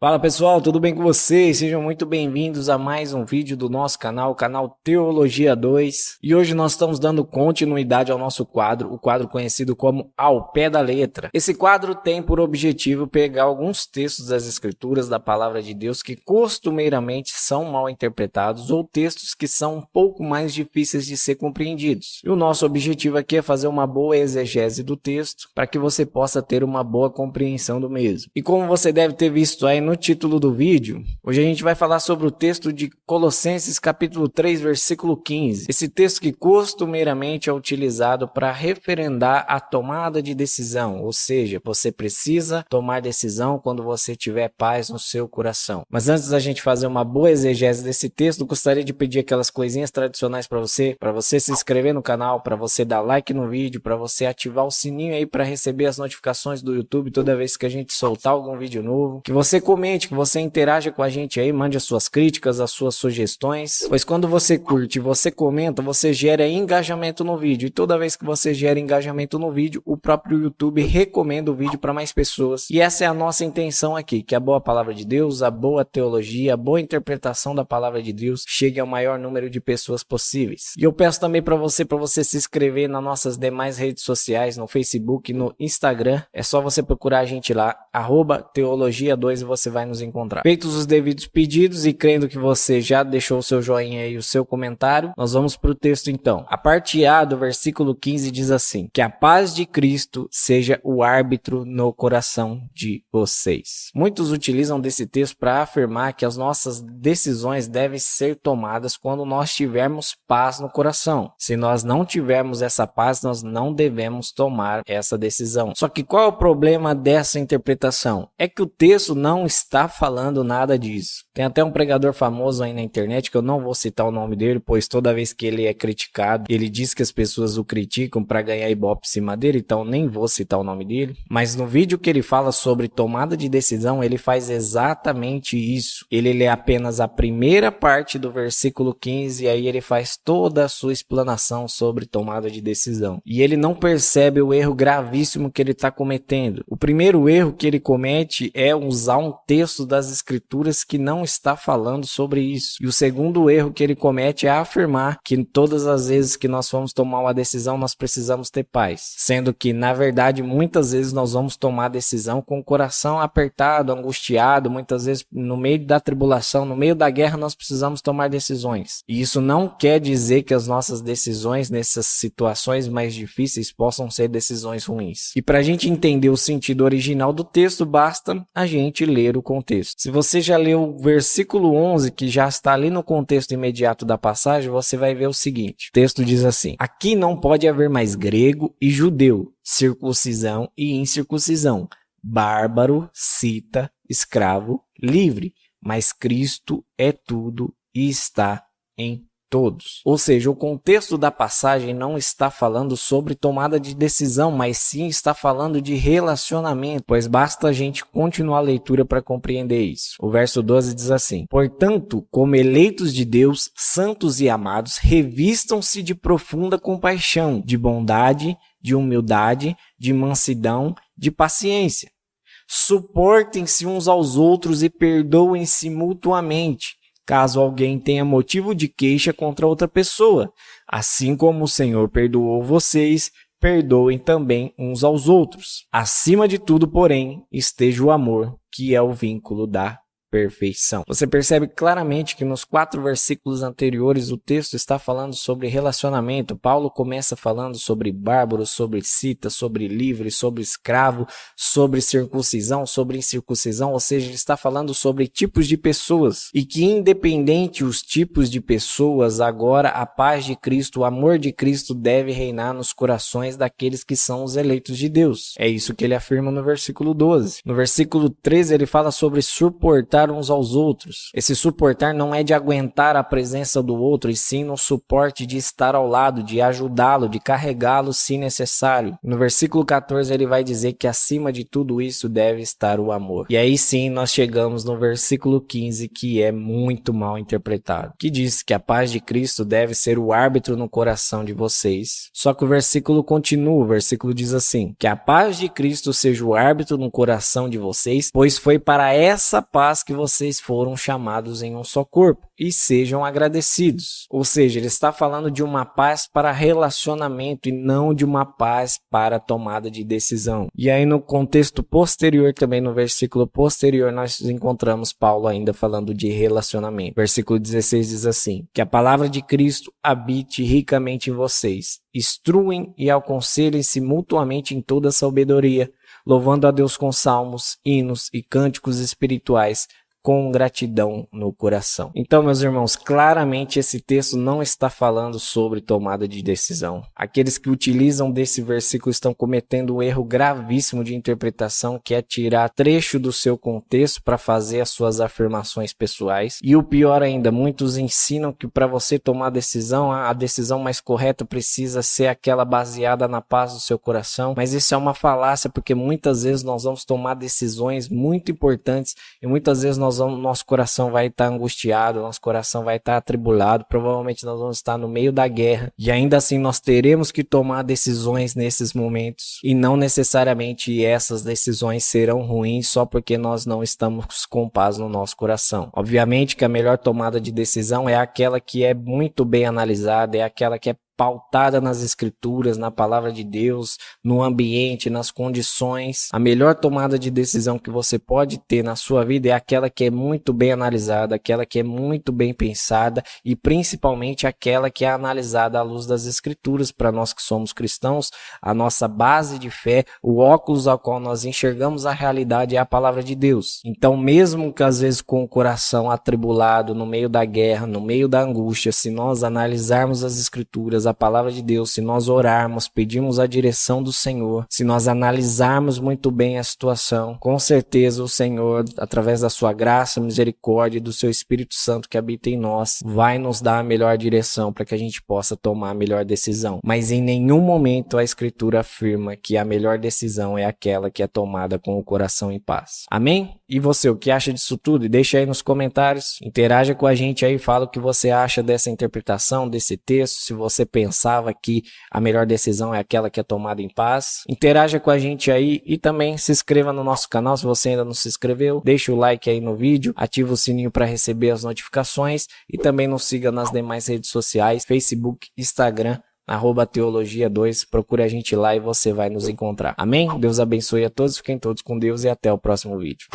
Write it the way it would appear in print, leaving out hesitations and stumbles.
Fala pessoal, tudo bem com vocês? Sejam muito bem-vindos a mais um vídeo do nosso canal, o canal Teologia 2. E hoje nós estamos dando continuidade ao nosso quadro, o quadro conhecido como Ao Pé da Letra. Esse quadro tem por objetivo pegar alguns textos das Escrituras, da Palavra de Deus, que costumeiramente são mal interpretados ou textos que são um pouco mais difíceis de ser compreendidos. E o nosso objetivo aqui é fazer uma boa exegese do texto para que você possa ter uma boa compreensão do mesmo. E como você deve ter visto aí no título do vídeo, hoje a gente vai falar sobre o texto de Colossenses capítulo 3, versículo 15. Esse texto que costumeiramente é utilizado para referendar a tomada de decisão, ou seja, você precisa tomar decisão quando você tiver paz no seu coração. Mas antes da gente fazer uma boa exegese desse texto, gostaria de pedir aquelas coisinhas tradicionais para você se inscrever no canal, para você dar like no vídeo, para você ativar o sininho aí para receber as notificações do YouTube toda vez que a gente soltar algum vídeo novo, que você comente, que você interaja com a gente aí, mande as suas críticas, as suas sugestões, pois quando você curte, você comenta, você gera engajamento no vídeo, e toda vez que você gera engajamento no vídeo, o próprio YouTube recomenda o vídeo para mais pessoas, e essa é a nossa intenção aqui, que a boa palavra de Deus, a boa teologia, a boa interpretação da palavra de Deus chegue ao maior número de pessoas possíveis. E eu peço também para você se inscrever nas nossas demais redes sociais, no Facebook, no Instagram, é só você procurar a gente lá, @teologia2, e você vai nos encontrar. Feitos os devidos pedidos e crendo que você já deixou o seu joinha e o seu comentário, nós vamos para o texto então. A parte A do versículo 15 diz assim: que a paz de Cristo seja o árbitro no coração de vocês. Muitos utilizam desse texto para afirmar que as nossas decisões devem ser tomadas quando nós tivermos paz no coração. Se nós não tivermos essa paz, nós não devemos tomar essa decisão. Só que qual é o problema dessa interpretação? É que o texto não está falando nada disso. Tem até um pregador famoso aí na internet, que eu não vou citar o nome dele, pois toda vez que ele é criticado, ele diz que as pessoas o criticam para ganhar ibope em cima dele, então nem vou citar o nome dele. Mas no vídeo que ele fala sobre tomada de decisão, ele faz exatamente isso. Ele lê apenas a primeira parte do versículo 15 e aí ele faz toda a sua explanação sobre tomada de decisão. E ele não percebe o erro gravíssimo que ele está cometendo. O primeiro erro que ele comete é usar um texto das Escrituras que não está falando sobre isso. E o segundo erro que ele comete é afirmar que todas as vezes que nós vamos tomar uma decisão, nós precisamos ter paz. Sendo que, na verdade, muitas vezes nós vamos tomar a decisão com o coração apertado, angustiado, muitas vezes no meio da tribulação, no meio da guerra, nós precisamos tomar decisões. E isso não quer dizer que as nossas decisões nessas situações mais difíceis possam ser decisões ruins. E para a gente entender o sentido original do texto, basta a gente ler o contexto. Se você já leu o versículo 11, que já está ali no contexto imediato da passagem, você vai ver o seguinte. O texto diz assim: aqui não pode haver mais grego e judeu, circuncisão e incircuncisão, bárbaro, cita, escravo, livre, mas Cristo é tudo e está em todos. Ou seja, o contexto da passagem não está falando sobre tomada de decisão, mas sim está falando de relacionamento, pois basta a gente continuar a leitura para compreender isso. O verso 12 diz assim: portanto, como eleitos de Deus, santos e amados, revistam-se de profunda compaixão, de bondade, de humildade, de mansidão, de paciência. Suportem-se uns aos outros e perdoem-se mutuamente, caso alguém tenha motivo de queixa contra outra pessoa. Assim como o Senhor perdoou vocês, perdoem também uns aos outros. Acima de tudo, porém, esteja o amor, que é o vínculo da perfeição. Você percebe claramente que nos 4 versículos anteriores o texto está falando sobre relacionamento. Paulo começa falando sobre bárbaro, sobre cita, sobre livre, sobre escravo, sobre circuncisão, sobre incircuncisão, ou seja, ele está falando sobre tipos de pessoas e que independente os tipos de pessoas, agora a paz de Cristo, o amor de Cristo deve reinar nos corações daqueles que são os eleitos de Deus. É isso que ele afirma no versículo 12. No versículo 13 ele fala sobre suportar suportar uns aos outros. Esse suportar não é de aguentar a presença do outro, e sim no suporte de estar ao lado, de ajudá-lo, de carregá-lo se necessário. No versículo 14 ele vai dizer que acima de tudo isso deve estar o amor. E aí sim nós chegamos no versículo 15, que é muito mal interpretado, que diz que a paz de Cristo deve ser o árbitro no coração de vocês. Só que o versículo continua, o versículo diz assim, que a paz de Cristo seja o árbitro no coração de vocês, pois foi para essa paz que vocês foram chamados em um só corpo, e sejam agradecidos. Ou seja, ele está falando de uma paz para relacionamento e não de uma paz para tomada de decisão. E aí no contexto posterior, também no versículo posterior, nós encontramos Paulo ainda falando de relacionamento. Versículo 16 diz assim, que a palavra de Cristo habite ricamente em vocês, instruem e aconselhem-se mutuamente em toda sabedoria, louvando a Deus com salmos, hinos e cânticos espirituais, com gratidão no coração. Então, meus irmãos, claramente esse texto não está falando sobre tomada de decisão. Aqueles que utilizam desse versículo estão cometendo um erro gravíssimo de interpretação, que é tirar trecho do seu contexto para fazer as suas afirmações pessoais. E o pior ainda, muitos ensinam que para você tomar decisão, a decisão mais correta precisa ser aquela baseada na paz do seu coração. Mas isso é uma falácia, porque muitas vezes nós vamos tomar decisões muito importantes e muitas vezes nosso coração vai estar angustiado, nosso coração vai estar atribulado, provavelmente nós vamos estar no meio da guerra e ainda assim nós teremos que tomar decisões nesses momentos e não necessariamente essas decisões serão ruins só porque nós não estamos com paz no nosso coração. Obviamente que a melhor tomada de decisão é aquela que é muito bem analisada, é aquela que é pautada nas escrituras, na palavra de Deus, no ambiente, nas condições. A melhor tomada de decisão que você pode ter na sua vida é aquela que é muito bem analisada, aquela que é muito bem pensada e principalmente aquela que é analisada à luz das escrituras. Para nós que somos cristãos, a nossa base de fé, o óculos ao qual nós enxergamos a realidade é a palavra de Deus. Então, mesmo que às vezes com o coração atribulado, no meio da guerra, no meio da angústia, se nós analisarmos as escrituras, a palavra de Deus, se nós orarmos, pedirmos a direção do Senhor, se nós analisarmos muito bem a situação, com certeza o Senhor, através da sua graça, misericórdia e do seu Espírito Santo que habita em nós, vai nos dar a melhor direção para que a gente possa tomar a melhor decisão. Mas em nenhum momento a Escritura afirma que a melhor decisão é aquela que é tomada com o coração em paz. Amém? E você, o que acha disso tudo? Deixa aí nos comentários, interaja com a gente aí, fala o que você acha dessa interpretação, desse texto, se você pensava que a melhor decisão é aquela que é tomada em paz. Interaja com a gente aí e também se inscreva no nosso canal se você ainda não se inscreveu. Deixa o like aí no vídeo, ativa o sininho para receber as notificações e também nos siga nas demais redes sociais, Facebook, Instagram, @teologia2, procure a gente lá e você vai nos encontrar. Amém? Deus abençoe a todos, fiquem todos com Deus e até o próximo vídeo.